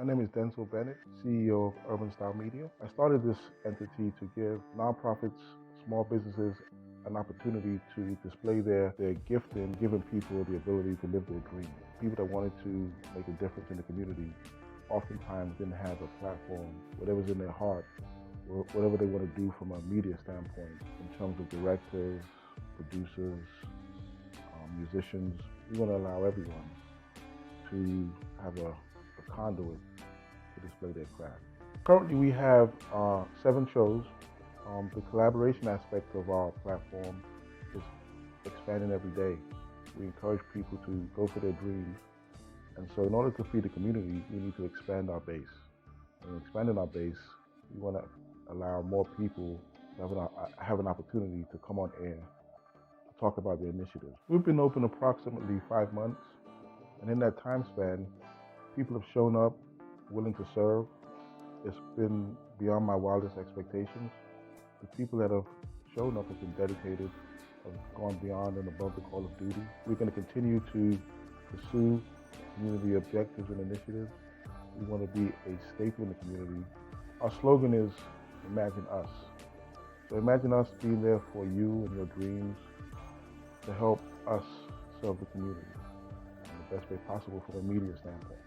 My name is Denzel Bennett, CEO of Urban Style Media. I started this entity to give nonprofits, small businesses, an opportunity to display their gift in giving people the ability to live their dream. People that wanted to make a difference in the community oftentimes didn't have a platform, whatever's in their heart, whatever they want to do from a media standpoint, in terms of directors, producers, musicians. We want to allow everyone to have a conduit to display their craft. Currently we have 7 shows. The collaboration aspect of our platform is expanding every day. We encourage people to go for their dreams. And so in order to feed the community, we need to expand our base. And expanding our base, we want to allow more people to have an opportunity to come on air to talk about their initiatives. We've been open approximately 5 months. And in that time span, people have shown up willing to serve. It's been beyond my wildest expectations. The people that have shown up have been dedicated, have gone beyond and above the call of duty. We're going to continue to pursue community objectives and initiatives. We want to be a staple in the community. Our slogan is, Imagine Us. So imagine us being there for you and your dreams to help us serve the community in the best way possible from a media standpoint.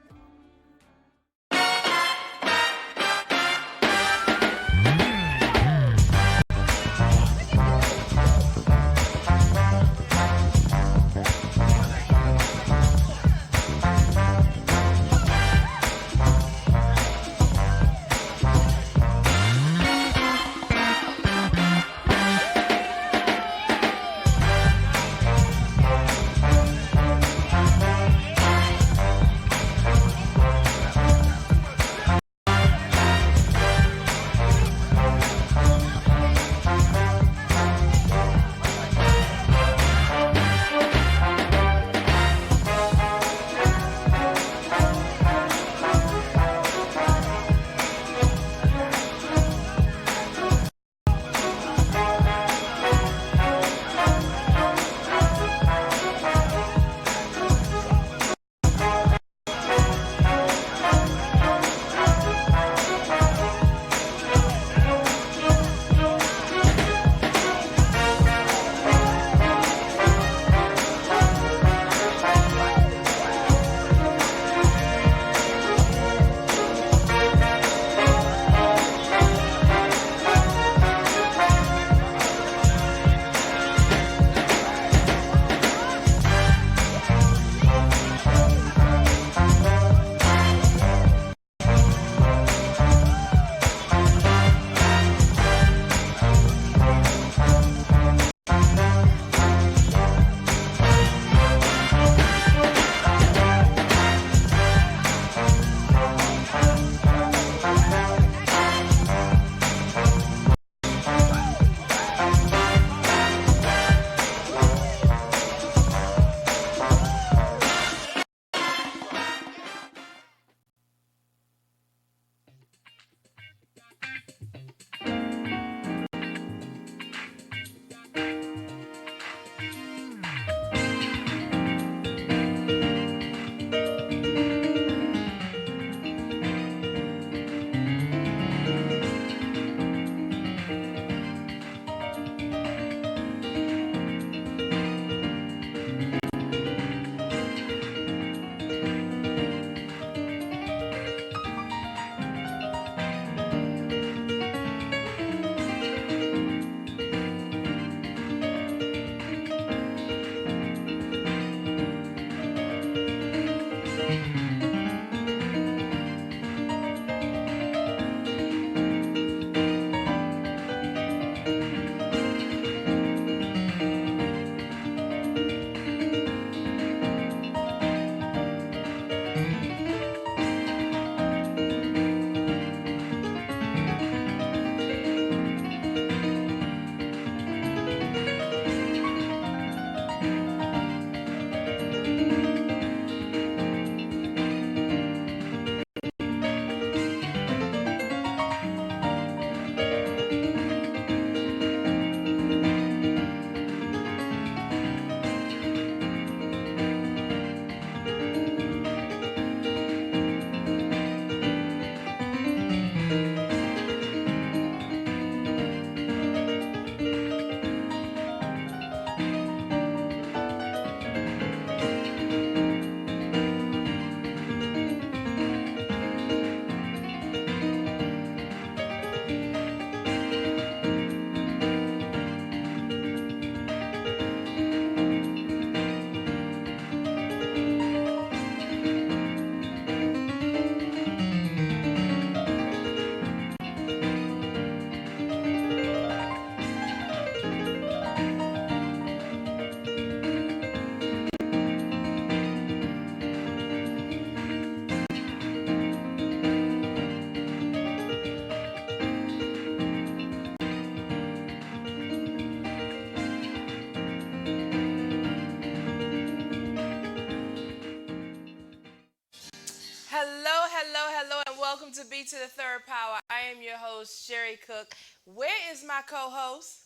to B3rdPower. I am your host, Sherri Cook. Where is my co-host?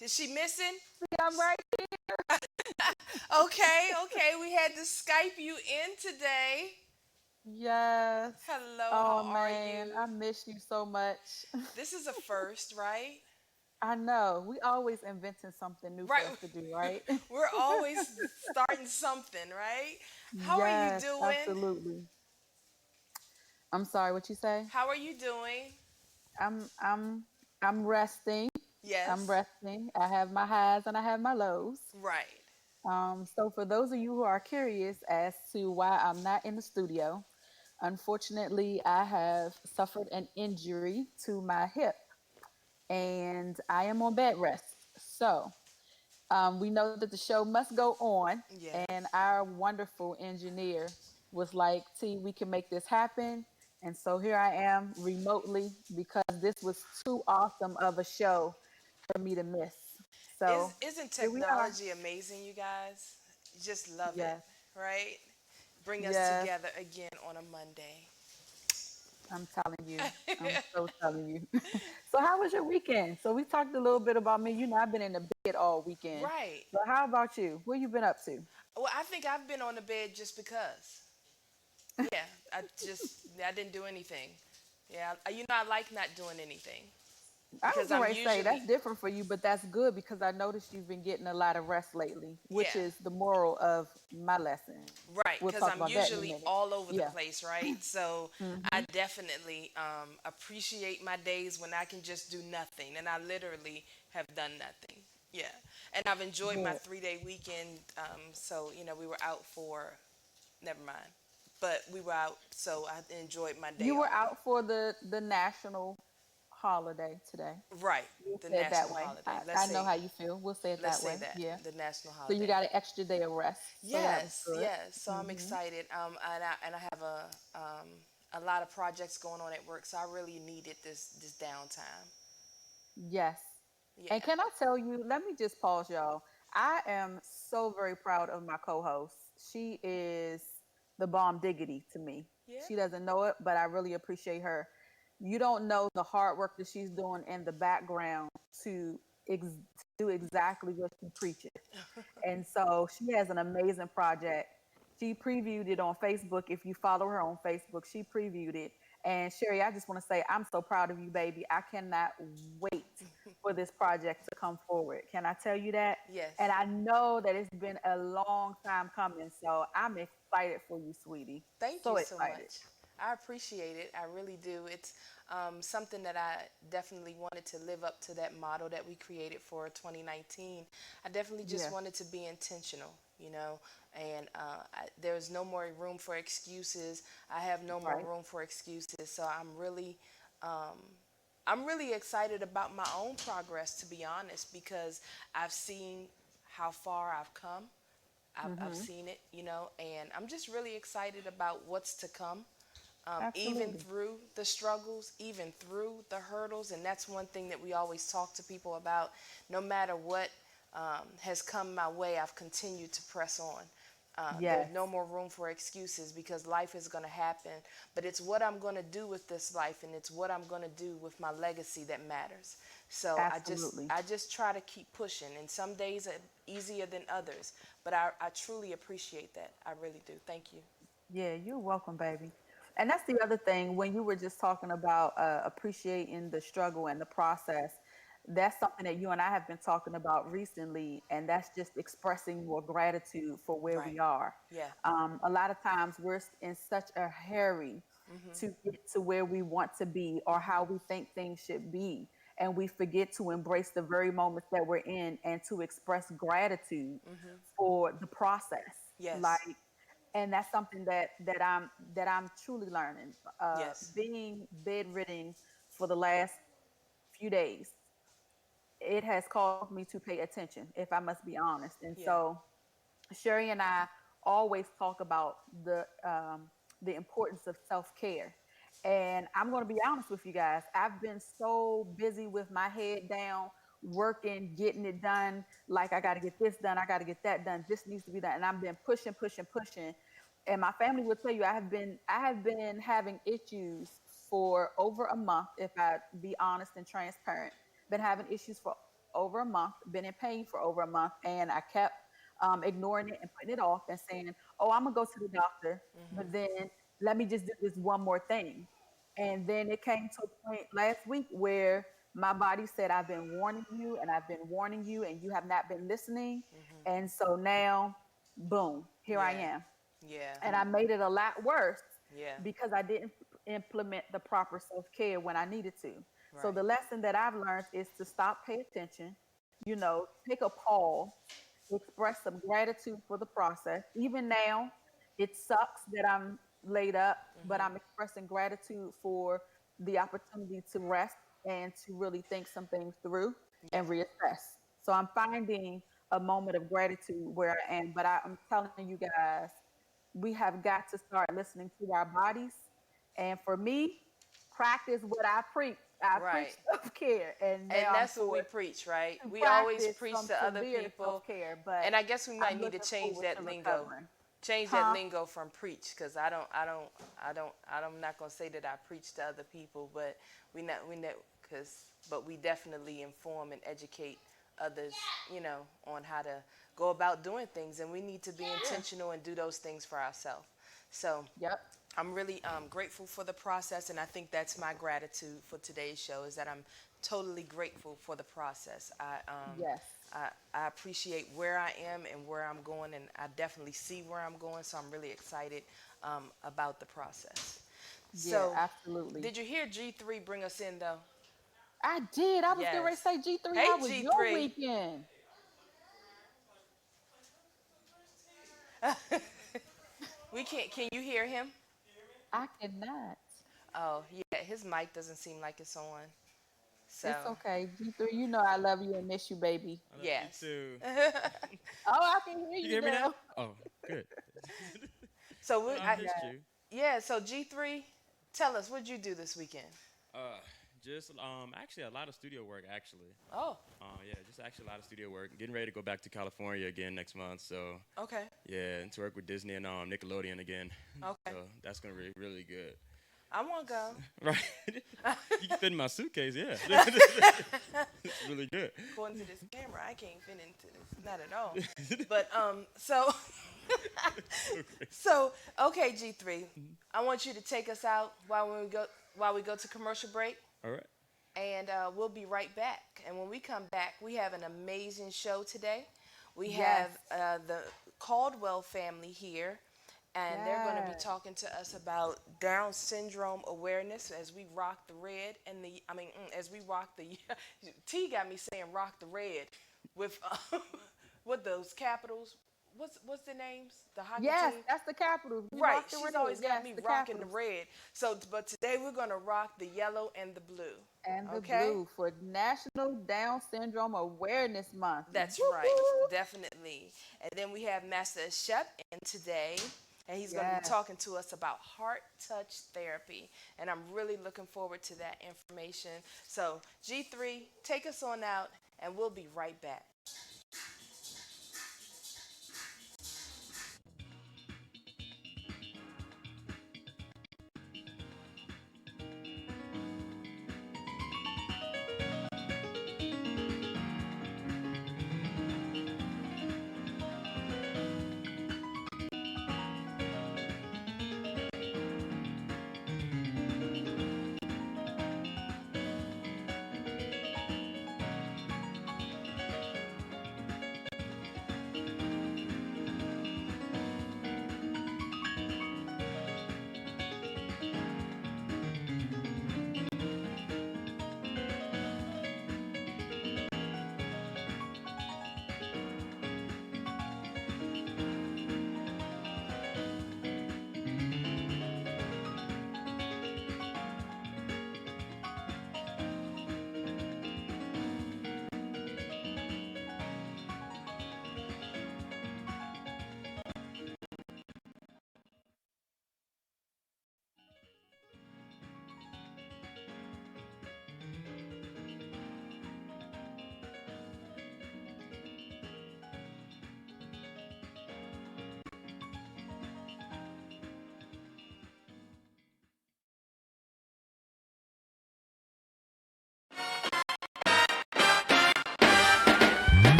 Is she missing? I'm right. Okay, okay. We had to Skype you in today. Yes. Hello, Oh how are man, I you? miss you so much. This is a first, right? I know. We always inventing something new Right. for us to do, right? We're always starting something, right? How are you Yes, doing? absolutely. I'm sorry, what you say? How are you doing? I'm I'm I'm resting. I'm Yes. resting. I have my highs and I have my lows. Right. So for those of you who are curious as to why I'm not in the studio, unfortunately, I have suffered an injury to my hip and I am on bed rest. So we know that the show must go on, and Yes. our wonderful engineer was like, T, we can make this happen. And so here I am remotely because this was too awesome of a show for me to miss. So Isn't here we are. technology amazing, you guys? Just love it, Yes, right? Bring us yes, together again on a Monday. I'm telling you. I'm so telling you. So how was your weekend? So we talked a little bit about me. You know, I've been in the bed all weekend. Right. But how about you? What you been up to? Well, I think I've been on the bed just because. Yeah, I didn't do anything. Yeah, I like not doing anything I was because getting I'm ready to say usually that's different for you, but that's good because I noticed you've been getting a lot of rest lately, which yeah. is the moral of my lesson. Right, We'll because talk I'm about that in a usually minute. all over the Yeah. place, right? So I Hmm. definitely appreciate my days when I can just do nothing, and I literally have done nothing. Yeah, and I've enjoyed my Good. 3 day weekend. So we were out for never mind, but we were out, so I enjoyed my day You were off. out for the national holiday today. Right, We'll the say it that national way. holiday. I know how you feel. We'll say it Let's that say way. that Yeah. the national So you holiday. got an extra day of rest. So that was Yes, good. yes. So I'm Hmm. excited. And I have a lot of projects going on at work, so I really needed this downtime. Yes. And Yeah. can I tell you, let me just pause, y'all. I am so very proud of my co host. She is the bomb diggity to me. Yeah. She doesn't know it, but I really appreciate her. You don't know the hard work that she's doing in the background to, to do exactly what she preaches. And so she has an amazing project. She previewed it on Facebook. If you follow her on Facebook, she previewed it. And Sherri, I just want to say, I'm so proud of you, baby. I cannot wait for this project to come forward. Can I tell you that? And Yes. I know that it's been a long time coming. So I'm excited for you, sweetie. Thank So you so excited. much. I appreciate it. I really do. It's something that I definitely wanted to live up to that motto that we created for 2019. I definitely just Yes, wanted to be intentional, and there's no more room for excuses. I have no more right. room for excuses. So I'm really excited about my own progress, to be honest, because I've seen how far I've come. I've Mm-hmm. seen it, and I'm just really excited about what's to come. Even Absolutely. through the struggles, even through the hurdles, and that's one thing that we always talk to people about. No matter what has come my way, I've continued to press on. There's Yes, no more room for excuses because life is going to happen, but it's what I'm going to do with this life, and it's what I'm going to do with my legacy that matters. So I just absolutely. I just try to keep pushing, and some days are easier than others, but I truly appreciate that. I really do. Thank you. Yeah, you're welcome, baby. And that's the other thing when you were just talking about appreciating the struggle and the process. That's something that you and I have been talking about recently, and that's just expressing your gratitude for where Right. we are. Yeah. A lot of times we're in such a hurry to get to where we want to be or how we think things should be, and we forget to embrace the very moments that we're in and to express gratitude for the process. Like, Yes. and that's something that I'm truly learning. Yes. Being bedridden for the last few days, it has caused me to pay attention, if I must be honest. And Yeah. so Sherri and I always talk about the importance of self care. And I'm going to be honest with you guys. I've been so busy with my head down, working, getting it done. Like, I got to get this done. I got to get that done. This needs to be done. And I've been pushing, pushing, pushing. And my family will tell you I have been having issues for over a month, if I be honest and transparent. Been having issues for over a month, been in pain for over a month, and I kept ignoring it and putting it off and saying, "Oh, I'm gonna go to the doctor," but then let me just do this one more thing. And then it came to a point last week where my body said, "I've been warning you and I've been warning you, and you have not been listening." And so now, boom, here I Yeah. am. Yeah. And I made it a lot worse Yeah. because I didn't implement the proper self care when I needed to. So Right. the lesson that I've learned is to stop, pay attention, take a pause, express some gratitude for the process. Even now, it sucks that I'm laid up, but I'm expressing gratitude for the opportunity to rest and to really think some things through Yeah. and reassess. So I'm finding a moment of gratitude where I am. But I'm telling you guys, we have got to start listening to our bodies. And for me, practice what I preach. I preach Right. self care, and And now I'm that's what we forced preach, right? to We always practice preach some to other severe self people, care. But and I guess we might I'm need to looking change forward to that lingo. recovering. Change that Huh? lingo from preach, because I'm not gonna say that I preach to other people, but we not because but we definitely inform and educate others, on how to go about doing things, and we need to be Yeah. intentional and do those things for ourselves. So Yep. I'm really grateful for the process, and I think that's my gratitude for today's show is that I'm totally grateful for the process. Yes. I appreciate where I am and where I'm going, and I definitely see where I'm going, so I'm really excited about the process. Yeah, So, absolutely. did you hear G3 bring us in though? I did. I was getting ready to Yes. say, G3, Hey how was your G3. weekend? We can't. Can you hear him? I cannot. Oh yeah, his mic doesn't seem like it's on. So It's okay. G3, you know I love you and miss you, baby. I love you yes. too. Oh, I can hear You can you hear me now? now. Oh, good. So No, I missed Yeah. you. yeah. So G3, tell us what'd you do this weekend? Uh, just actually a lot of studio work actually. Oh, Yeah, just actually a lot of studio work. Getting ready to go back to California again next month. So okay, yeah, and to work with Disney and Nickelodeon again. okay. So that's gonna be really good. I want to go. Right? You can fit in my suitcase. Yeah, it's really good. According to this camera, I can't fit into this. Not at all. But so so okay, G3. I want you to take us out while we go to commercial break, All right. and we'll be right back. And when we come back, we have an amazing show today. We Yes. have the Caldwell family here, and they're going to be Yes. talking to us about Down syndrome awareness as we rock the red as we rock the T got me saying rock the red with with those capitals. What's the names? The hockey Yes, team. that's the Capitals. We Right, rock the she's red. always got Yes, me the rocking the Capitals. red. So, but today we're gonna rock the yellow and the blue. And the Okay, blue for National Down Syndrome Awareness Month. that's right, Woohoo! definitely. And then we have Master Ashep in today, and he's gonna be Yes. talking to us about heart touch therapy. And I'm really looking forward to that information. So, G3, take us on out, and we'll be right back.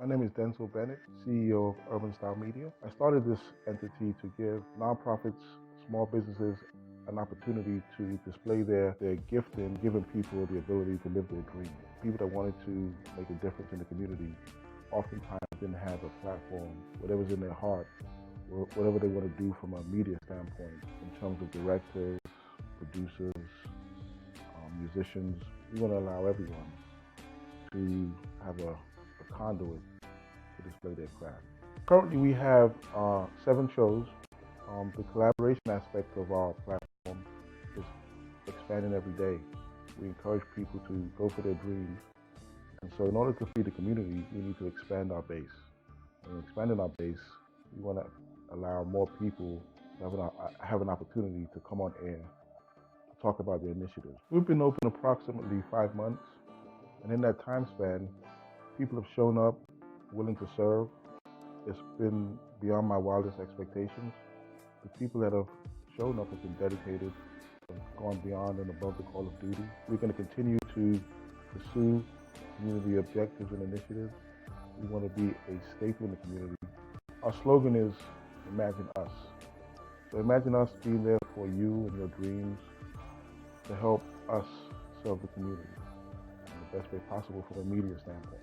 My name is Denzel Bennett, CEO of Urban Style Media. I started this entity to give nonprofits, small businesses, an opportunity to display their gift in giving people the ability to live their dream. People that wanted to make a difference in the community oftentimes didn't have a platform, whatever's in their heart, whatever they want to do from a media standpoint in terms of directors, producers, musicians. We want to allow everyone to have a conduit to display their craft. Currently, we have 7 shows. The collaboration aspect of our platform is expanding every day. We encourage people to go for their dreams. And so in order to feed the community, we need to expand our base. And expanding our base, we want to allow more people to have an opportunity to come on air to talk about their initiatives. We've been open approximately 5 months. And in that time span, people have shown up willing to serve. It's been beyond my wildest expectations. The people that have shown up have been dedicated, have gone beyond and above the call of duty. We're going to continue to pursue community objectives and initiatives. We want to be a staple in the community. Our slogan is Imagine Us. So imagine us being there for you and your dreams to help us serve the community in the best way possible from a media standpoint.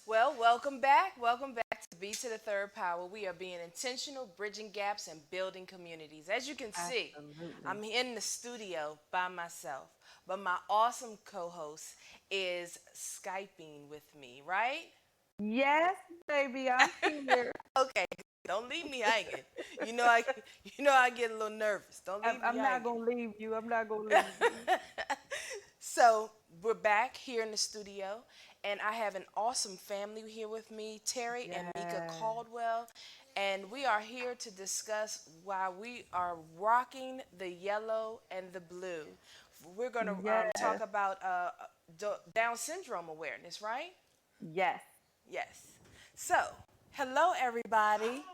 Well, welcome back. Welcome back to B3rdPower. We are being intentional, bridging gaps, and building communities. As you can see, Absolutely. I'm in the studio by myself, but my awesome co-host is Skyping with me, right? Yes, baby, I'm here. Okay, don't leave me hanging. You know I, I get a little nervous. Don't leave me I'm not hanging. gonna leave you. I'm not gonna leave you. So we're back here in the studio, and I have an awesome family here with me, Terry and Mika Yes. Caldwell, and we are here to discuss why we are rocking the yellow and the blue. We're going to talk Yes. about Down syndrome awareness, right? Yes. Yes. So, hello everybody.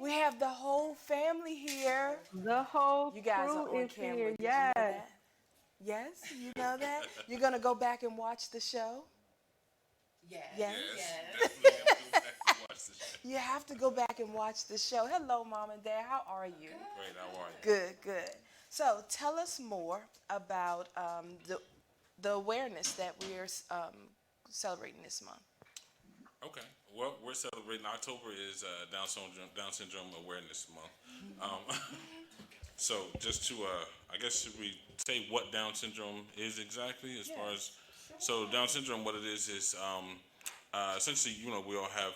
We have the whole family here. The whole You guys are crew on is camera. here. Did you know Yes. that? Yes, you know that? You're going to go back and watch the show? Yes. Yes. Definitely have to go back and watch the show. You have to go back and watch the show. Hello, Mom and Dad. How are you? Great, how are you? Good, good. So tell us more about the awareness that we're celebrating this month. Okay. Well, we're celebrating October is Down Syndrome Awareness Month. So just to, I guess, should we say what Down syndrome is exactly as far as, so Down syndrome, what it is essentially, we all have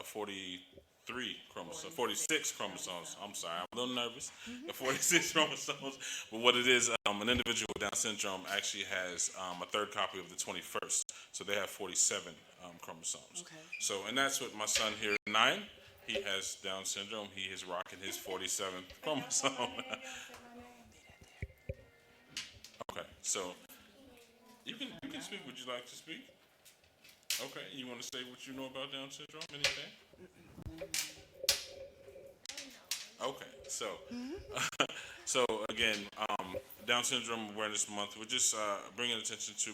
43 chromosomes, 46 chromosomes. I'm sorry, I'm a little nervous. The 46 chromosomes, but what it is, an individual with Down syndrome actually has a third copy of the 21st, so they have 47 chromosomes. Okay. So, and that's what my son here, 9. He has Down syndrome. He is rocking his 47th chromosome. Okay, so you can speak. Would you like to speak? Okay, you want to say what you know about Down syndrome? Anything? Okay, so so again, Down Syndrome Awareness Month. We're just bringing attention to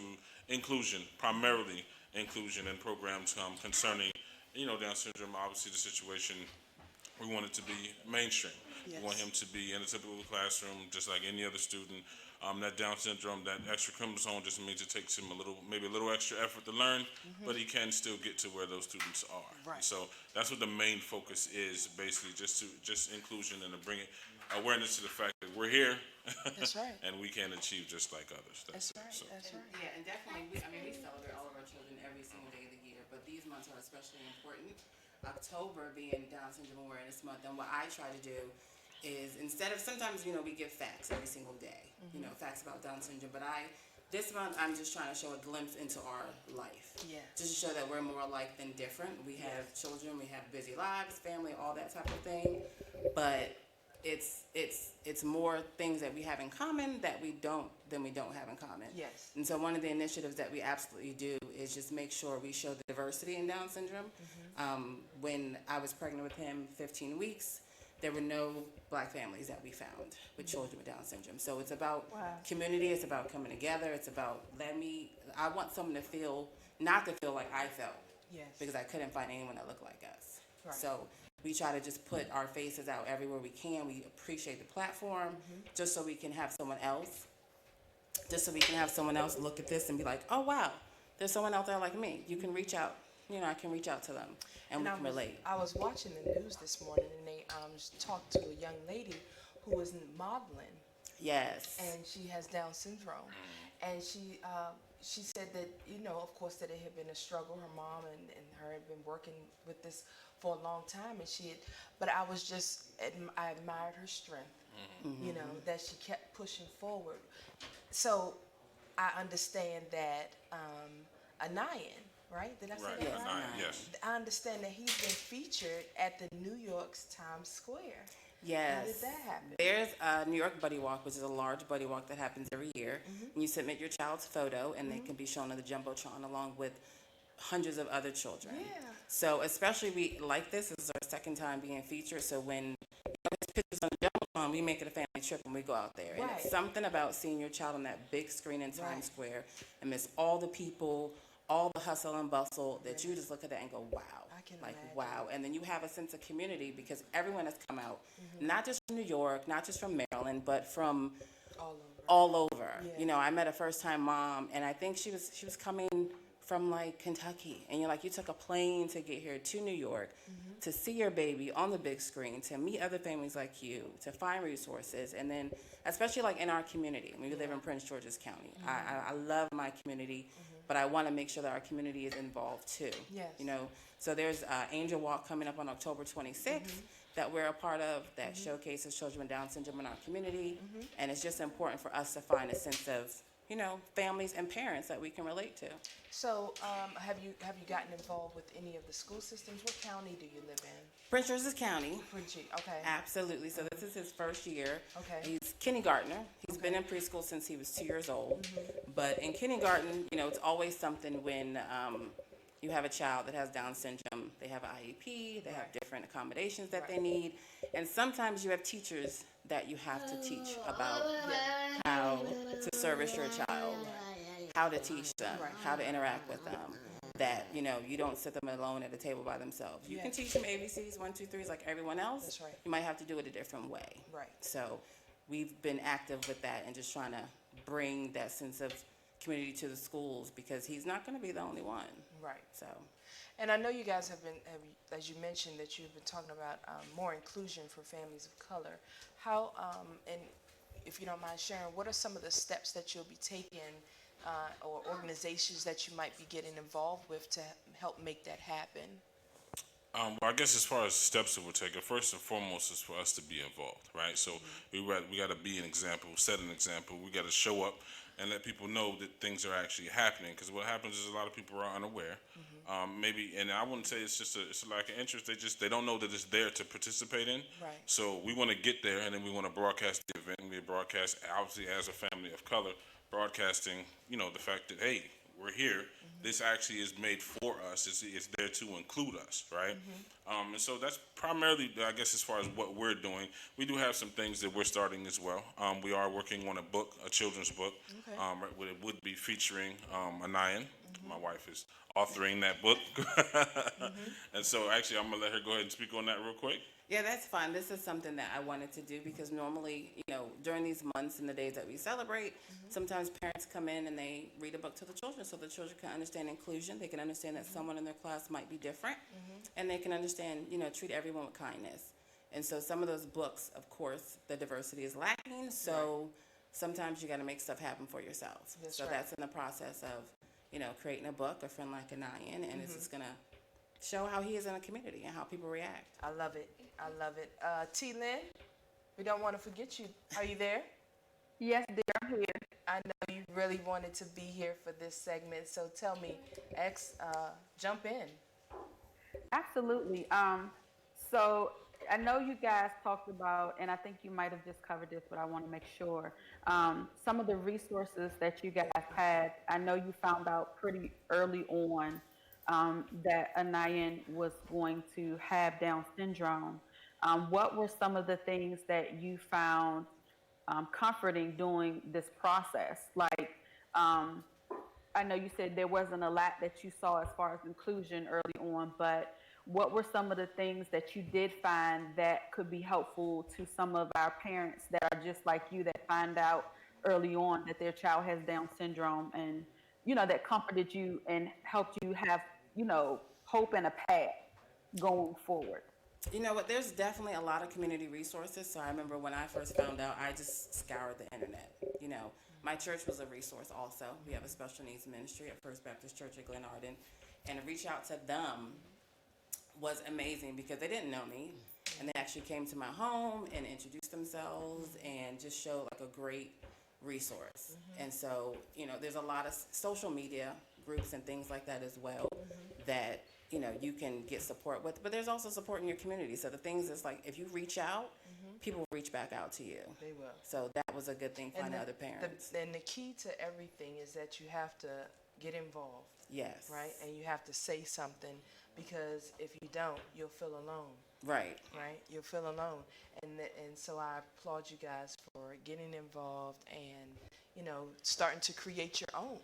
inclusion, primarily inclusion in programs concerning, Down syndrome. Obviously, the situation. We want it to be mainstream. Yes. We want him to be in a typical classroom, just like any other student. That Down syndrome, that extra chromosome, just means it takes him maybe a little extra effort to learn, but he can still get to where those students are. Right. So that's what the main focus is, basically, just inclusion and to bring awareness to the fact that we're here. That's right. And we can achieve just like others. That's right. So. That's right. Yeah, and definitely, we celebrate all of our children every single day of the year, but these months are especially important. October being Down Syndrome Awareness Month, and what I try to do is, instead of, sometimes, we give facts every single day, facts about Down syndrome, but this month, I'm just trying to show a glimpse into our life. Yeah. Just to show that we're more alike than different. We have children, we have busy lives, family, all that type of thing, but it's more things that we have in common that we don't have in common. Yes. And so one of the initiatives that we absolutely do is just make sure we show the diversity in Down syndrome. When I was pregnant with him 15 weeks, there were no black families that we found with children with Down syndrome. So it's about community, it's about coming together, it's about I want someone to not to feel like I felt. Yes. Because I couldn't find anyone that looked like us. Right. So we try to just put our faces out everywhere we can. We appreciate the platform just so we can have someone else look at this and be like, oh, wow, there's someone out there like me. You can reach out. I can reach out to them and we can relate. I was watching the news this morning, and they talked to a young lady who was modeling. Yes. And she has Down syndrome. And she said that, of course, that it had been a struggle. Her mom and her had been working with this for a long time, but I admired her strength, that she kept pushing forward. So I understand that Anayan, right? Did I say that right? Anayan, yes. I understand that he's been featured at the New York's Times Square. Yes. How did that happen? There's a New York Buddy Walk, which is a large buddy walk that happens every year. And you submit your child's photo, and they can be shown on the Jumbotron along with hundreds of other children. Yeah. So especially we like this is our second time being featured. So when his pictures on the Jumbotron, we make it a family trip when we go out there. And it's something about seeing your child on that big screen in Times Square and miss all the people, all the hustle and bustle that you just look at that and go, wow. Like, wow. And then you have a sense of community because everyone has come out, not just from New York, not just from Maryland, but from all over. Yeah. I met a first-time mom, and I think she was coming from, like, Kentucky. And you took a plane to get here to New York to see your baby on the big screen, to meet other families like you, to find resources. And then, especially, like, in our community. We live in Prince George's County. I love my community, but I want to make sure that our community is involved, too. Yes. So there's Angel Walk coming up on October 26th that we're a part of that showcases children with Down syndrome in our community. And it's just important for us to find a sense of, families and parents that we can relate to. So have you gotten involved with any of the school systems? What county do you live in? Prince George's County. Okay. Absolutely. So this is his first year. Okay. He's kindergartner. He's been in preschool since he was 2 years old. But in kindergarten, it's always something when you have a child that has Down syndrome. They have an IEP. They have different accommodations that they need. And sometimes you have teachers that you have to teach about how to service your child, how to teach them, how to interact with them. That, you know, you don't sit them alone at a table by themselves. You can teach them ABCs, 1, 2, 3s like everyone else. That's right. You might have to do it a different way. Right. So we've been active with that and just trying to bring that sense of community to the schools, because he's not going to be the only one. Right. So. And I know you guys have been, as you mentioned, that you've been talking about more inclusion for families of color. How, and if you don't mind sharing, what are some of the steps that you'll be taking or organizations that you might be getting involved with to help make that happen? Well, I guess as far as steps that we're taking, first and foremost is for us to be involved, right? So we got to be an example, set an example. We got to show up and let people know that things are actually happening. Because what happens is a lot of people are unaware. Maybe, and I wouldn't say it's a lack of interest. They don't know that it's there to participate in. Right. So we want to get there, and then we want to broadcast the event. We broadcast, obviously, as a family of color, broadcasting, you know, the fact that, hey, we're here. This actually is made for us. It's there to include us, right? And so that's primarily, I guess, as far as what we're doing. We do have some things that we're starting as well. We are working on a book, a children's book. Okay. It would be featuring Anayan. My wife is authoring that book. And so actually, I'm going to let her go ahead and speak on that real quick. Yeah, that's fine. This is something that I wanted to do because normally, you know, during these months and the days that we celebrate, sometimes parents come in and they read a book to the children so the children can understand inclusion. They can understand that someone in their class might be different, and they can understand, you know, treat everyone with kindness. And so some of those books, of course, the diversity is lacking, so sometimes you got to make stuff happen for yourself. So that's in the process of, you know, creating a book, A Friend Like a Nyan, and it's just going to show how he is in a community and how people react. I love it. I love it. T. Lynn, we don't want to forget you. Are you there? Yes, dear, I'm here. I know you really wanted to be here for this segment, so tell me, jump in. Absolutely. So I know you guys talked about, and I think you might have just covered this, but I want to make sure. Some of the resources that you guys had, I know you found out pretty early on that Anayan was going to have Down syndrome. What were some of the things that you found comforting during this process? Like, I know you said there wasn't a lot that you saw as far as inclusion early on, but what were some of the things that you did find that could be helpful to some of our parents that are just like you, that find out early on that their child has Down syndrome, and, you know, that comforted you and helped you have, you know, hope and a path going forward? You know what, there's definitely a lot of community resources. So I remember when I first found out, I just scoured the internet. You know, my church was a resource also. We have a special needs ministry at First Baptist Church at Glen Arden. And to reach out to them was amazing because they didn't know me. And they actually came to my home and introduced themselves and just showed like a great resource. And so, you know, there's a lot of social media groups and things like that as well that, you know, you can get support with, but there's also support in your community. So the things is like, if you reach out, people will reach back out to you. They will. So that was a good thing, finding other parents. And the key to everything is that you have to get involved. Yes. Right? And you have to say something, because if you don't, you'll feel alone. Right. Right? You'll feel alone. And so I applaud you guys for getting involved and, you know, starting to create your own.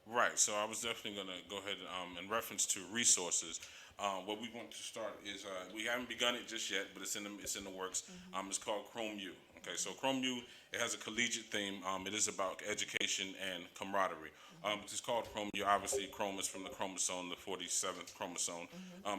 Right, so I was definitely going to go ahead in reference to resources. What we want to start is we haven't begun it just yet, but it's in the works. It's called Chrome U. Okay, so Chrome U, it has a collegiate theme. It is about education and camaraderie. It's called Chrome U. Obviously, Chrome is from the chromosome, the 47th chromosome.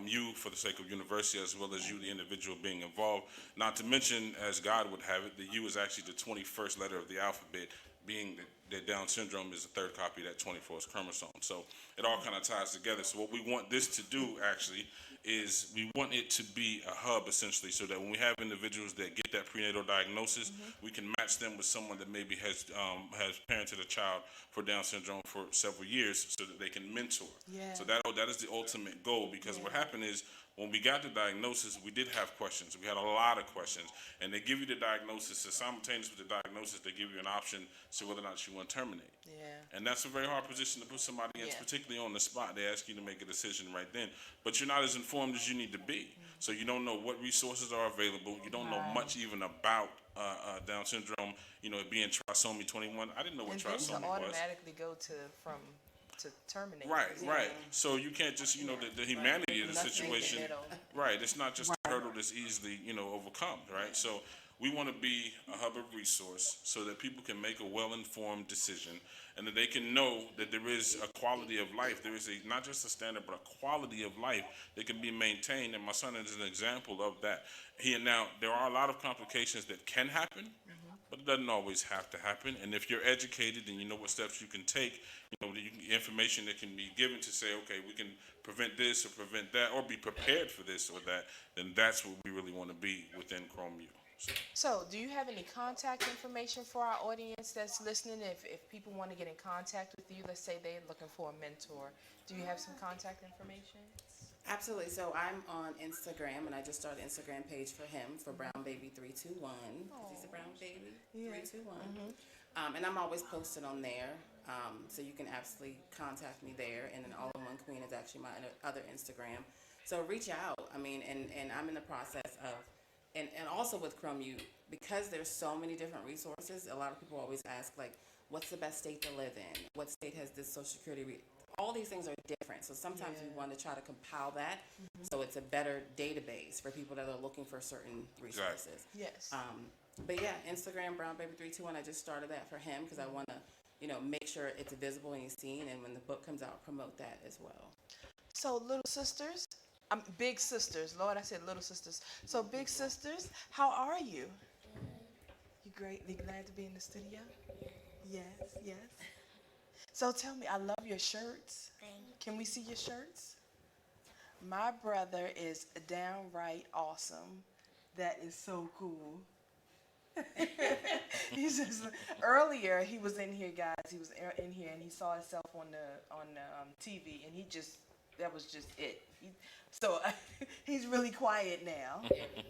U for the sake of university, as well as you, the individual, being involved. Not to mention, as God would have it, the U is actually the 21st letter of the alphabet, being that Down syndrome is the third copy of that 24th chromosome. So it all kind of ties together. So what we want this to do, actually, is we want it to be a hub, essentially, so that when we have individuals that get that prenatal diagnosis, we can match them with someone that maybe has parented a child for Down syndrome for several years, so that they can mentor. Yeah. So that is the ultimate goal, because what happened is, when we got the diagnosis, we did have questions. We had a lot of questions. And they give you the diagnosis, so simultaneous with the diagnosis, they give you an option to whether or not you want to terminate. Yeah. And that's a very hard position to put somebody in, particularly on the spot. They ask you to make a decision right then. But you're not as informed as you need to be. So you don't know what resources are available. You don't know much even about Down syndrome. You know, it being trisomy 21. I didn't know what And things trisomy will was. automatically go to terminate. Right, Yeah. right. So you can't just, you know, the humanity of the Nothing situation. that'll- Right. It's not just a hurdle that's easily, you know, overcome. Right. So we want to be a hub of resource so that people can make a well-informed decision and that they can know that there is a quality of life. There is not just a standard, but a quality of life that can be maintained. And my son is an example of that. Now, there are a lot of complications that can happen, but it doesn't always have to happen. And if you're educated and you know what steps you can take, you know, the information that can be given to say, okay, we can prevent this or prevent that or be prepared for this or that, then that's what we really want to be within Chrome U. So, do you have any contact information for our audience that's listening? If people want to get in contact with you, let's say they're looking for a mentor, do you have some contact information? Absolutely. So I'm on Instagram, and I just started an Instagram page for him for Brown Baby 321 because he's a brown baby 321. And I'm always posted on there, so you can absolutely contact me there. And then All in One Queen is actually my other Instagram. So reach out. I mean, and I'm in the process of, and also with Chrome U, because there's so many different resources. A lot of people always ask like, what's the best state to live in? What state has this Social Security? All these things are different, so sometimes we want to try to compile that so it's a better database for people that are looking for certain resources. Yes. But yeah, Instagram Brown Baby 321. I just started that for him because I want to, you know, make sure it's visible and he's seen, and when the book comes out, promote that as well. So, little sisters, big sisters. Lord, I said little sisters. So, big sisters, how are you? You greatly glad to be in the studio? Yes, yes. So tell me, I love your shirts. Can we see your shirts? My brother is downright awesome. That is so cool. He's just earlier he was in here, guys. He was in here and he saw himself on the TV, and that was just it. So he's really quiet now.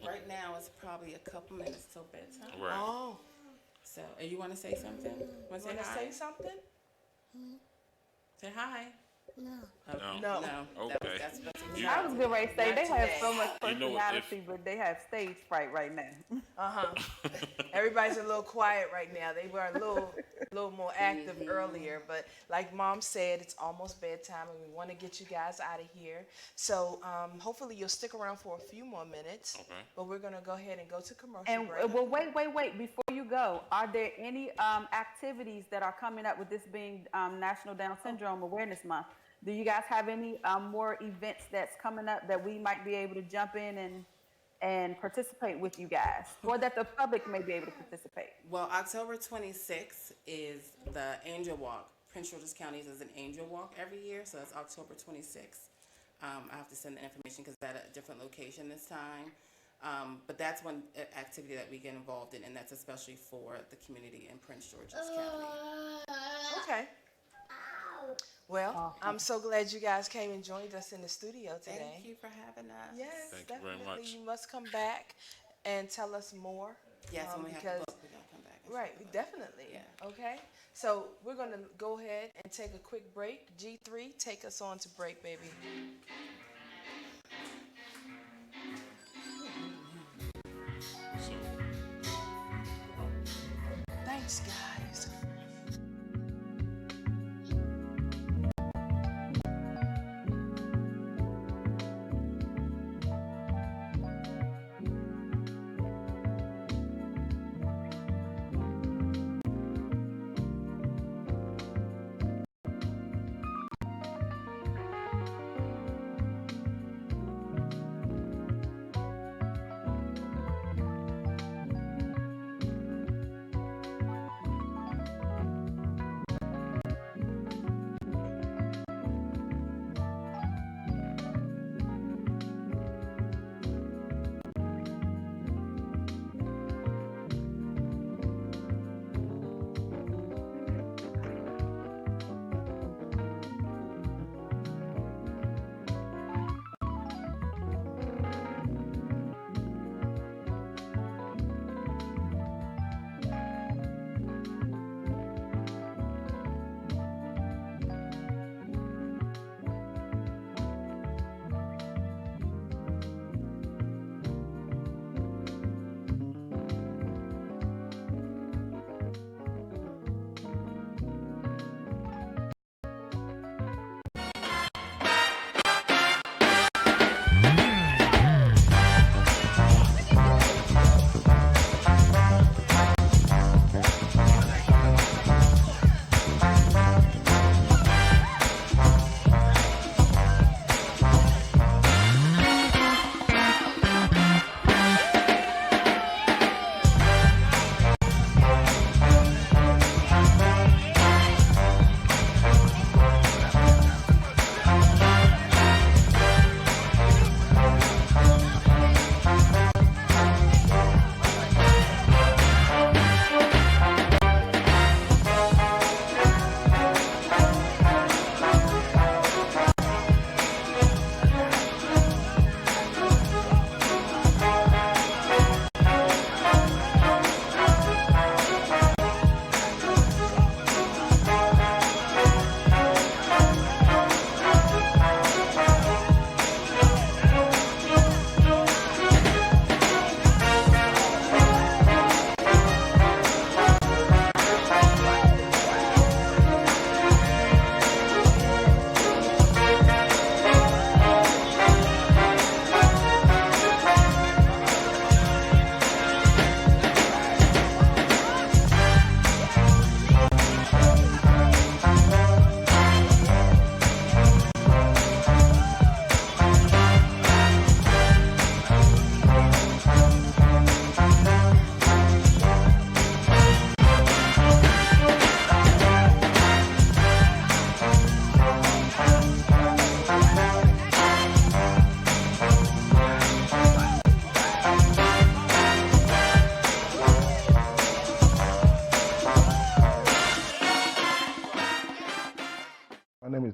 Right now it's probably a couple minutes till bedtime. Right. Oh, So, you want to say something? Want to want say to hi? say something? Say hi. No. No. Okay. That's You- I was getting ready to say Not they have today. so much You know what, personality, but they have stage fright right now. Everybody's a little quiet right now. They were a little more active earlier, but like Mom said, it's almost bedtime, and we want to get you guys out of here. So hopefully you'll stick around for a few more minutes. Okay. But we're gonna go ahead and go to commercial And break. well, wait. Before you go, are there any activities that are coming up with this being National Down Syndrome Awareness Month? Do you guys have any more events that's coming up that we might be able to jump in and participate with you guys, or that the public may be able to participate? Well, October 26th is the Angel Walk. Prince George's County does an Angel Walk every year, so that's October 26th. I have to send the information because it's at a different location this time. But that's one activity that we get involved in, and that's especially for the community in Prince George's County. Okay. Well, I'm so glad you guys came and joined us in the studio today. Thank you for having us. Yes, Thank you definitely. very much. You must come back and tell us more. Yes, when we have because the book, we're going to come back. and right, share the book. definitely. Yeah. Okay. So we're gonna go ahead and take a quick break. G3, take us on to break, baby. Thanks, guys.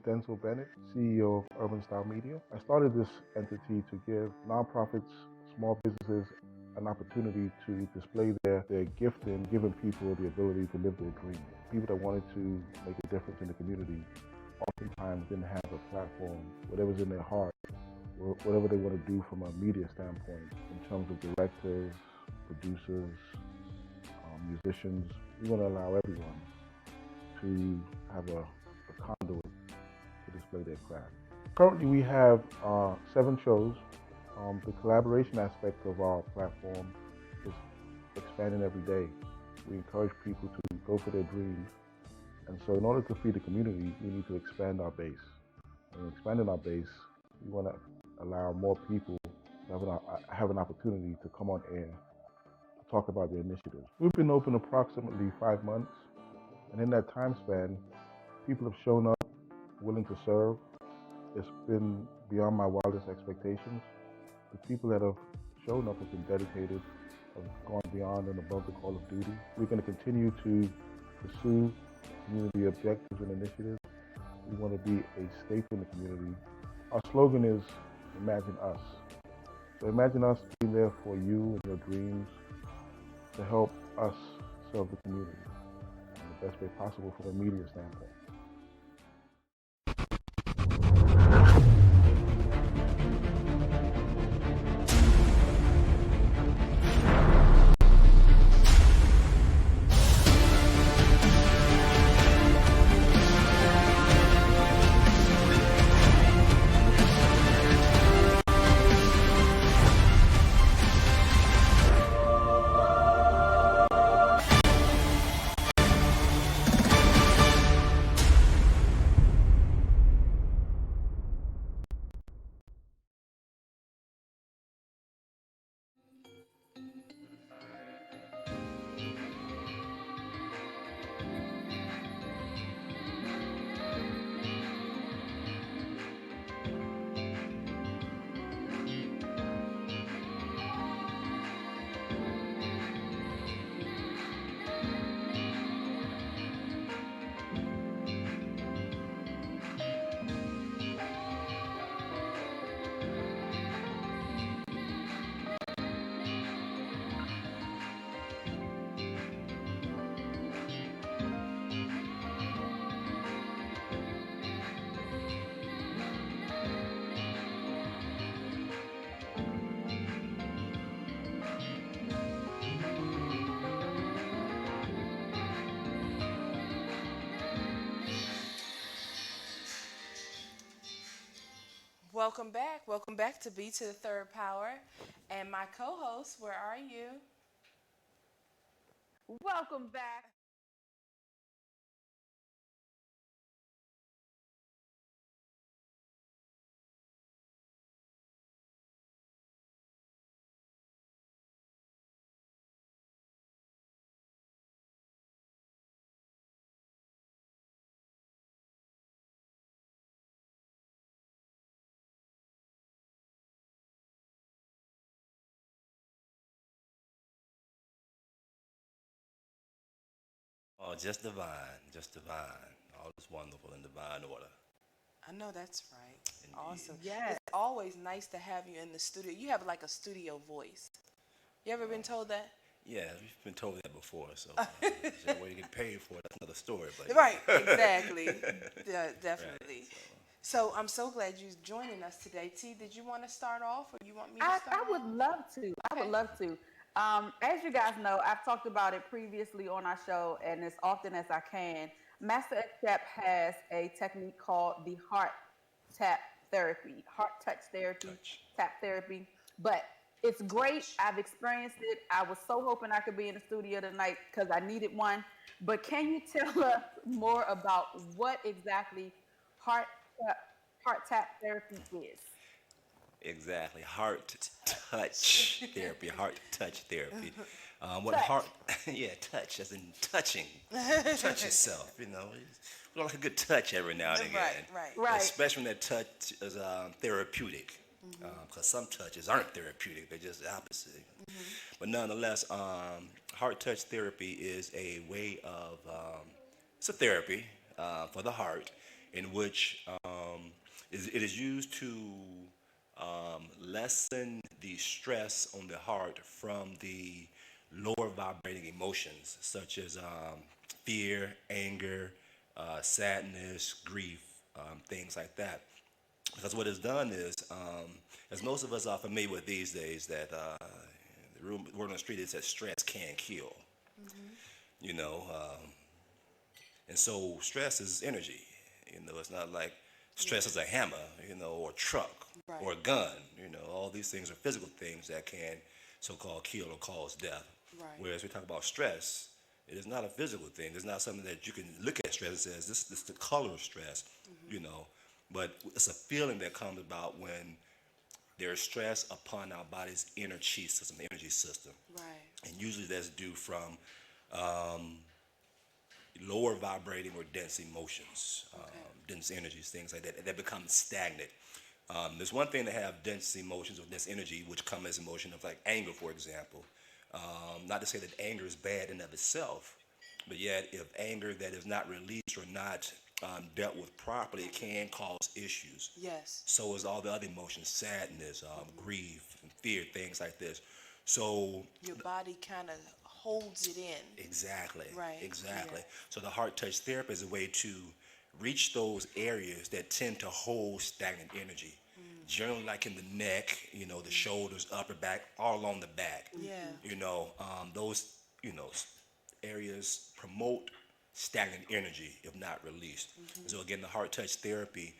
Denzel Bennett, CEO of Urban Style Media. I started this entity to give nonprofits, small businesses, an opportunity to display their gifting, giving people the ability to live their dreams. People that wanted to make a difference in the community oftentimes didn't have a platform, whatever's in their heart, whatever they want to do from a media standpoint, in terms of directors, producers, musicians. We want to allow everyone to have a conduit to display their craft. Currently, we have 7 shows. The collaboration aspect of our platform is expanding every day. We encourage people to go for their dreams. And so in order to feed the community, we need to expand our base. And expanding our base, we want to allow more people to have an opportunity to come on air to talk about their initiatives. We've been open approximately 5 months. And in that time span, people have shown up willing to serve. It's been beyond my wildest expectations. The people that have shown up have been dedicated, have gone beyond and above the call of duty. We're going to continue to pursue community objectives and initiatives. We want to be a staple in the community. Our slogan is, imagine us. So imagine us being there for you and your dreams to help us serve the community in the best way possible from a media standpoint. Welcome back to B3rdPower. And my co-host, where are you? Welcome back. Oh, just divine, just divine. All is wonderful in divine order. I know that's right. Indeed. Awesome. Yes. It's always nice to have you in the studio. You have like a studio voice. You ever been told that? Yeah, we've been told that before, so is there a way to get paid for it? That's another story. But Right, exactly. Yeah, definitely. Right, So I'm so glad you're joining us today. T, did you want to start off, or you want me to I start would off? love to. I would Okay. love to. As you guys know, I've talked about it previously on our show, and as often as I can, Master Ashep has a technique called the heart tap therapy, heart touch therapy, touch. tap therapy. But it's great. I've experienced it. I was so hoping I could be in the studio tonight because I needed one. But can you tell us more about what exactly heart tap, heart tap therapy is? Exactly. Heart touch therapy. Heart touch therapy. What Touch. heart? Yeah, touch, as in touching. Touch yourself. You know, we like a good touch every now and again. Right. Right. Especially when that touch is therapeutic. Because some touches aren't therapeutic; they're just the opposite. But nonetheless, heart touch therapy is a way of it's a therapy for the heart, in which it is used to lessen the stress on the heart from the lower vibrating emotions such as fear, anger, sadness, grief, things like that. Because what it's done is, as most of us are familiar with these days, that the word on the street is that stress can kill. You know, and so stress is energy. You know, it's not like stress is a hammer, you know, or a truck or a gun. You know, all these things are physical things that can so-called kill or cause death. Right. Whereas we talk about stress, it is not a physical thing. It's not something that you can look at stress and says, this is the color of stress, you know. But it's a feeling that comes about when there is stress upon our body's inner chi system, the energy system. Right. And usually that's due from lower vibrating or dense emotions, dense energies, things like that become stagnant. There's one thing to have dense emotions or dense energy, which come as emotion of like anger, for example. Not to say that anger is bad in of itself, but yet if anger that is not released or not dealt with properly, it can cause issues. Yes. So is all the other emotions, sadness, grief, and fear, things like this. So Your body kind of holds it in. exactly, Right, exactly. yeah. So the heart touch therapy is a way to reach those areas that tend to hold stagnant energy. Generally, like in the neck, you know, the shoulders, upper back, all along the back. Yeah. You know, those, you know, areas promote stagnant energy if not released. So again, the heart touch therapy.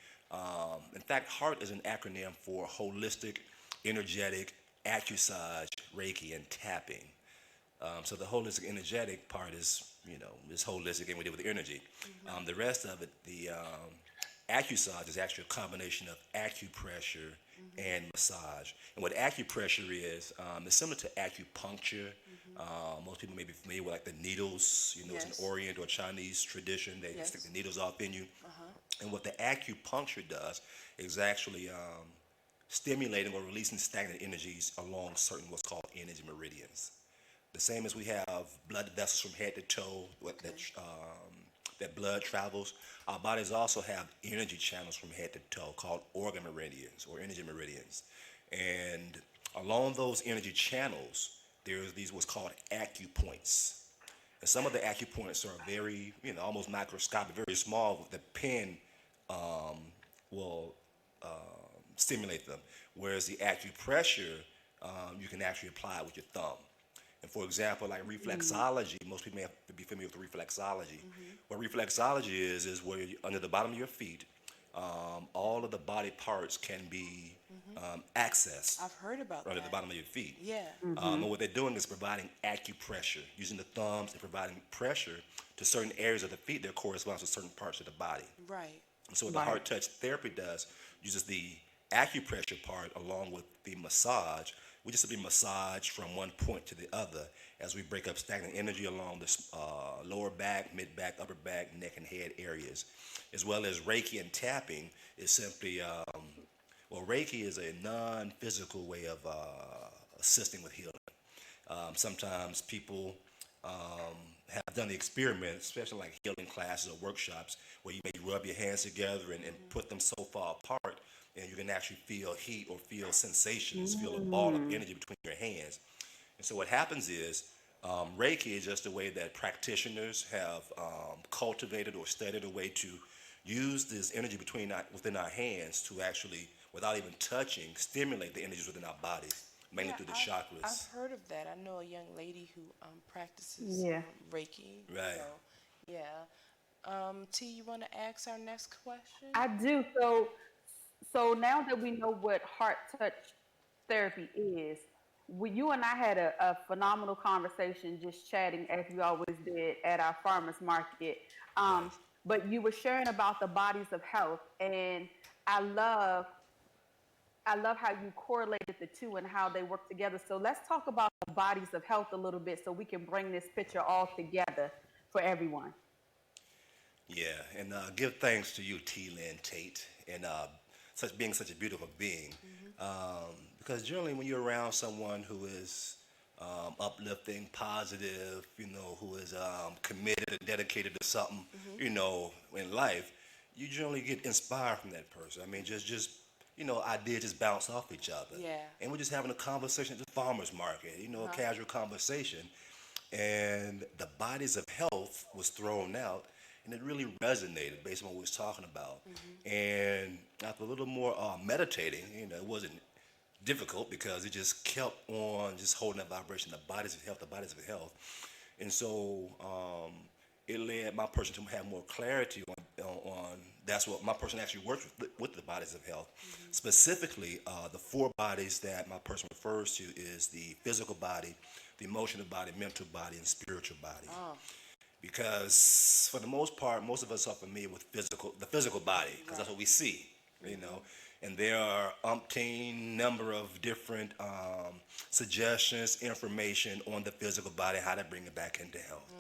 In fact, heart is an acronym for holistic, energetic, massage, Reiki, and tapping. So the holistic energetic part is, you know, is holistic and we deal with the energy. The rest of it, the acumassage is actually a combination of acupressure and massage. And what acupressure is similar to acupuncture. Most people may be familiar with like the needles, you know, it's Yes. an Orient or Chinese tradition. They Yes. stick the needles off in you. And what the acupuncture does is actually stimulating or releasing stagnant energies along certain what's called energy meridians. The same as we have blood vessels from head to toe, that blood travels. Our bodies also have energy channels from head to toe called organ meridians or energy meridians. And along those energy channels, there's these what's called acupoints. And some of the acupoints are very, you know, almost microscopic, very small. The pen will stimulate them. Whereas the acupressure, you can actually apply it with your thumb. And for example, like reflexology, most people may have to be familiar with reflexology. What reflexology is where under the bottom of your feet, all of the body parts can be accessed I've heard about under that. the bottom of your feet. Yeah. And what they're doing is providing acupressure, using the thumbs and providing pressure to certain areas of the feet that corresponds to certain parts of the body. Right. So what the heart touch therapy does, uses the acupressure part along with the massage. We just simply massage from one point to the other as we break up stagnant energy along the lower back, mid back, upper back, neck, and head areas. As well as Reiki and tapping is simply, well, Reiki is a non-physical way of assisting with healing. Sometimes people have done the experiment, especially like healing classes or workshops, where you may rub your hands together and put them so far apart, and you can actually feel heat or feel sensations, feel a ball of energy between your hands. And so what happens is, Reiki is just a way that practitioners have cultivated or studied a way to use this energy within our hands to actually, without even touching, stimulate the energies within our bodies, mainly through the chakras. I've heard of that. I know a young lady who practices Yeah. Reiki. Right. So, yeah. T, you want to ask our next question? I do. So now that we know what heart touch therapy is, you and I had a phenomenal conversation just chatting as we always did at our farmers market. Yes. But you were sharing about the bodies of health, and I love how you correlated the two and how they work together. So let's talk about the bodies of health a little bit so we can bring this picture all together for everyone. Yeah, and give thanks to you, Lynn Tate, and being such a beautiful being. Because generally, when you're around someone who is uplifting, positive, you know, who is committed and dedicated to something, you know, in life, you generally get inspired from that person. I mean, ideas just bounce off each other. Yeah. And we're just having a conversation at the farmer's market, a casual conversation. And the bodies of health was thrown out, and it really resonated based on what we was talking about. And after a little more meditating, it wasn't difficult because it just kept on just holding that vibration, the bodies of health, the bodies of health. And so it led my person to have more clarity on that's what my person actually works with the bodies of health. Specifically, the four bodies that my person refers to is the physical body, the emotional body, mental body, and spiritual body. Because for the most part, most of us are familiar with the physical body, because that's what we see, And there are umpteen number of different suggestions, information on the physical body, how to bring it back into health.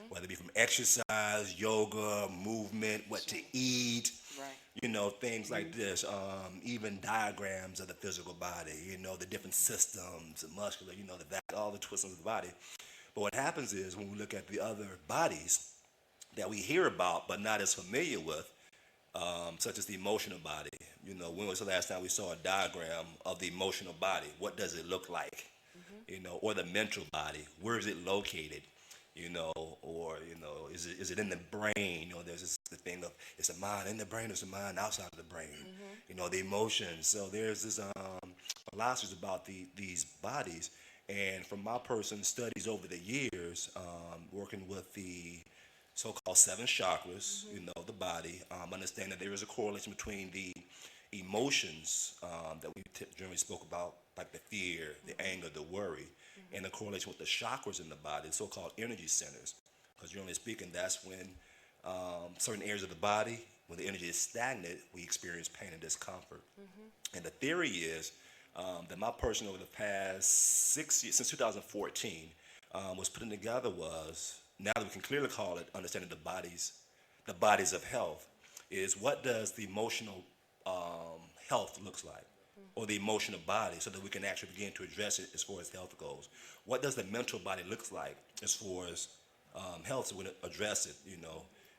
Whether it be from exercise, yoga, movement, what to eat, things like this. Even diagrams of the physical body, the different systems, the muscular, all the twists of the body. But what happens is when we look at the other bodies that we hear about but not as familiar with, such as the emotional body. When was the last time we saw a diagram of the emotional body? What does it look like? Or the mental body, where is it located? Or is it in the brain? There's the thing of, is the mind in the brain or is the mind outside of the brain? The emotions. So there's this philosophies about these bodies, and from my person's studies over the years, working with the so-called seven chakras, the body, understand that there is a correlation between the emotions that we generally spoke about, like the fear, the anger, the worry, and the correlation with the chakras in the body, the so-called energy centers. Because generally speaking, that's when certain areas of the body, when the energy is stagnant, we experience pain and discomfort. And the theory is that my person over the past 6 years, since 2014, was putting together was, now that we can clearly call it understanding the bodies of health, is what does the emotional health looks like, or the emotional body, so that we can actually begin to address it as far as health goes. What does the mental body look like as far as health, so we can address it,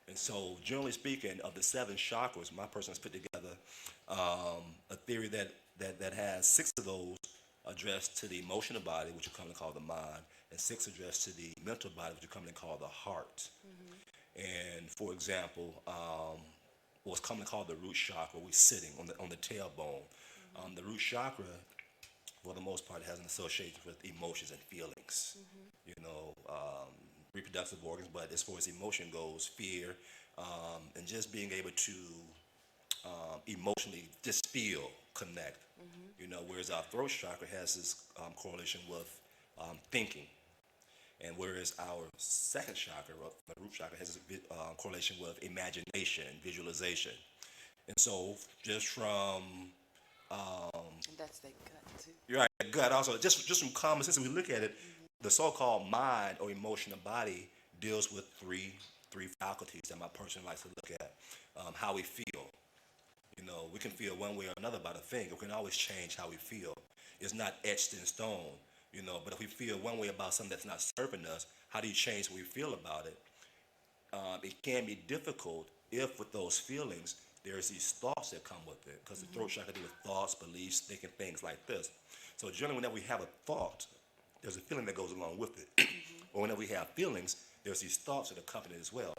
And so, generally speaking, of the seven chakras, my person has put together a theory that has 6 of those addressed to the emotional body, which we commonly call the mind, and 6 addressed to the mental body, which we commonly call the heart. And for example, what's commonly called the root chakra, we're sitting on the tailbone. The root chakra, for the most part, has an association with emotions and feelings. Reproductive organs, but as far as emotion goes, fear, and just being able to emotionally just feel, connect. Whereas our throat chakra has this correlation with thinking. And whereas our second chakra, the root chakra, has a correlation with imagination, visualization. And so just from And that's their gut too. you're right, gut also, just from common sense, if we look at it, the so-called mind or emotional body deals with three faculties that my person likes to look at. How we feel. We can feel one way or another about a thing. We can always change how we feel. It's not etched in stone, but if we feel one way about something that's not serving us, how do you change what we feel about it? It can be difficult if with those feelings, there's these thoughts that come with it, because the throat chakra deals with thoughts, beliefs, thinking things like this. So generally, whenever we have a thought, there's a feeling that goes along with it. Or whenever we have feelings, there's these thoughts that accompany it as well.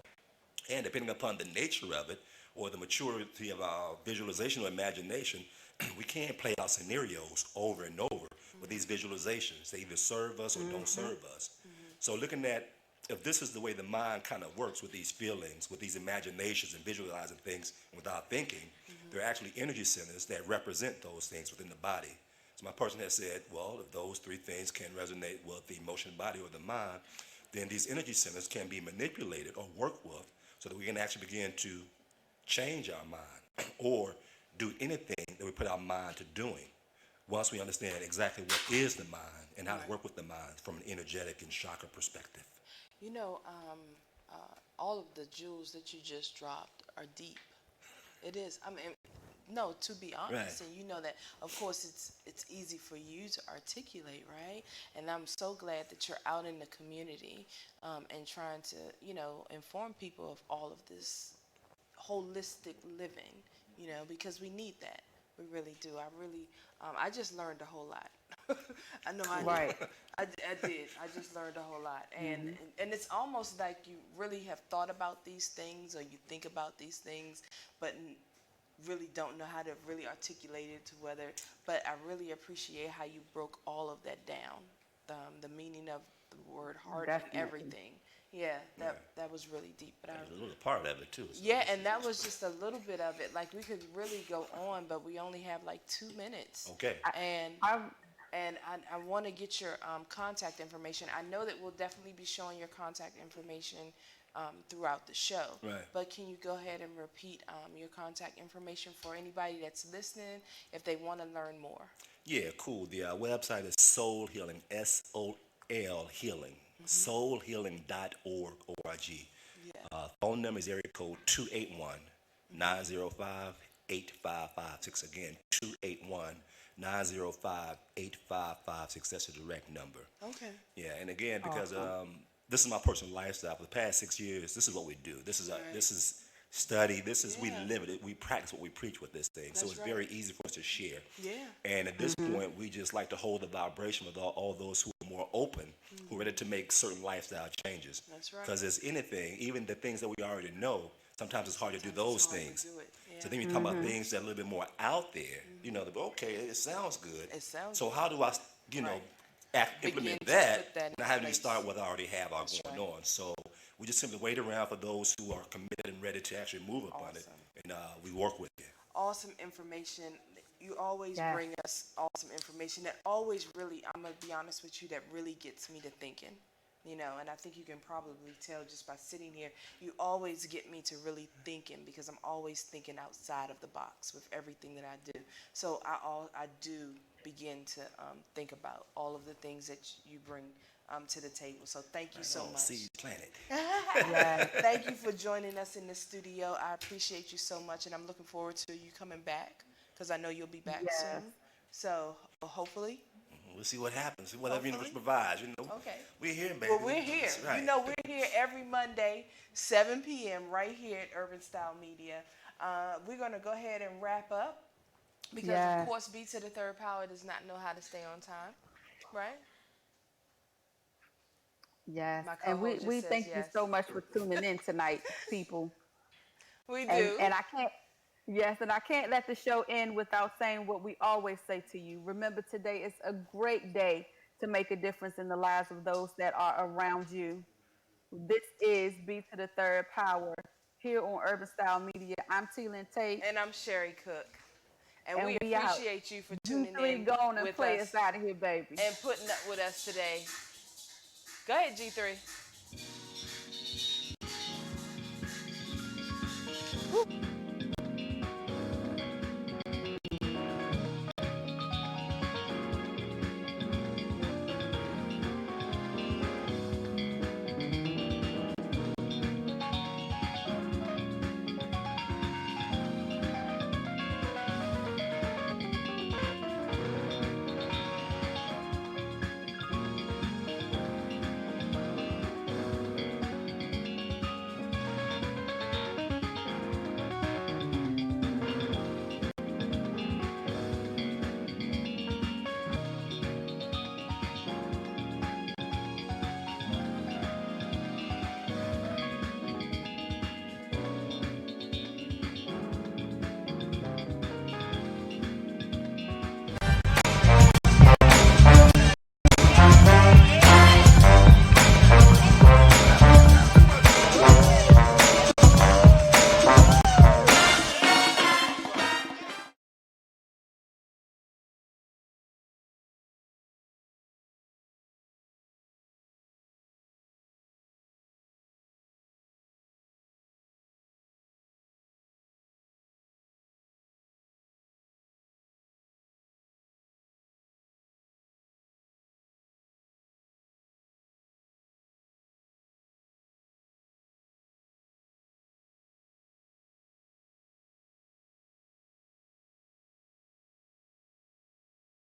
And depending upon the nature of it, or the maturity of our visualization or imagination, we can play out scenarios over and over with these visualizations. They either serve us or don't serve us. So looking at, if this is the way the mind kind of works with these feelings, with these imaginations and visualizing things without thinking, there are actually energy centers that represent those things within the body. So my person has said, well, if those 3 things can resonate with the emotional body or the mind, then these energy centers can be manipulated or worked with so that we can actually begin to change our mind or do anything that we put our mind to doing once we understand exactly what is the mind and how to work with the mind from an energetic and chakra perspective. All of the jewels that you just dropped are deep. It is. I mean, no, to be honest, Right. and you know that, of course, it's easy for you to articulate, right? And I'm so glad that you're out in the community and trying to, inform people of all of this holistic living, because we need that. We really do. I just learned a whole lot. I know I Right. did. I did. I just learned a whole lot. And it's almost like you really have thought about these things, or you think about these things, but really don't know how to really articulate it to whether. But I really appreciate how you broke all of that down, the meaning of the word heart and Definitely. everything. Yeah, that was really deep. But There's a little part of it too. So yeah, and that was just a little bit of it. Like, we could really go on, but we only have like 2 minutes. Okay. And I I want to get your contact information. I know that we'll definitely be showing your contact information throughout the show. Right. But can you go ahead and repeat your contact information for anybody that's listening if they want to learn more? Yeah, cool. The website is Soul Healing, SOL Healing, soulhealing.org. Yeah. Phone number is area code 281-905-8556. Again, 281-905-8556. That's a direct number. Okay. Yeah, and again, because this is my personal lifestyle. For the past 6 years, this is what we do. This is this is study. This is we live it. We practice what we preach with this thing. So That's it's right. very easy for us to share. Yeah. And at this point, we just like to hold the vibration with all those who are more open, who are ready to make certain lifestyle changes. That's right. Because as anything, even the things that we already know, sometimes it's hard to do those hard to things. do it, yeah. So then you talk about things that are a little bit more out there. Okay, it sounds good. It sounds So good. how do I, implement Begin to that? put that in And how do you place. start what I already have That's going right. on? So we just simply wait around for those who are committed and ready to actually move upon it, Awesome. and we work with you. Awesome information. You always Yes. bring us awesome information that always really, I'm going to be honest with you, that really gets me to thinking. And I think you can probably tell just by sitting here, you always get me to really thinking, because I'm always thinking outside of the box with everything that I do. So I do begin to think about all of the things that you bring to the table. So thank you so much. Seed planet. Thank you for joining us in the studio. I appreciate you so much, and I'm looking forward to you coming back, because I know you'll be back Yes. soon. So hopefully. We'll see what happens. Whatever universe Hopefully. provides. Okay. We're here, baby. Well, we're here. That's right. We're here every Monday, 7 p.m. right here at Urban Style Media. We're going to go ahead and wrap up, because, Yes. of course, B3rdPower does not know how to stay on time, right? Yes. My And co-host we just says thank you yes. so much for tuning in tonight, people. We do. And I can't, yes, and I can't let the show end without saying what we always say to you. Remember, today is a great day to make a difference in the lives of those that are around you. This is B3rdPower here on Urban Style Media. I'm Lynn Tate. And I'm Sherri Cook. And And we we out. appreciate you for tuning G3, in go on and with play us us out of here, baby. and putting up with us today. Go ahead, G3.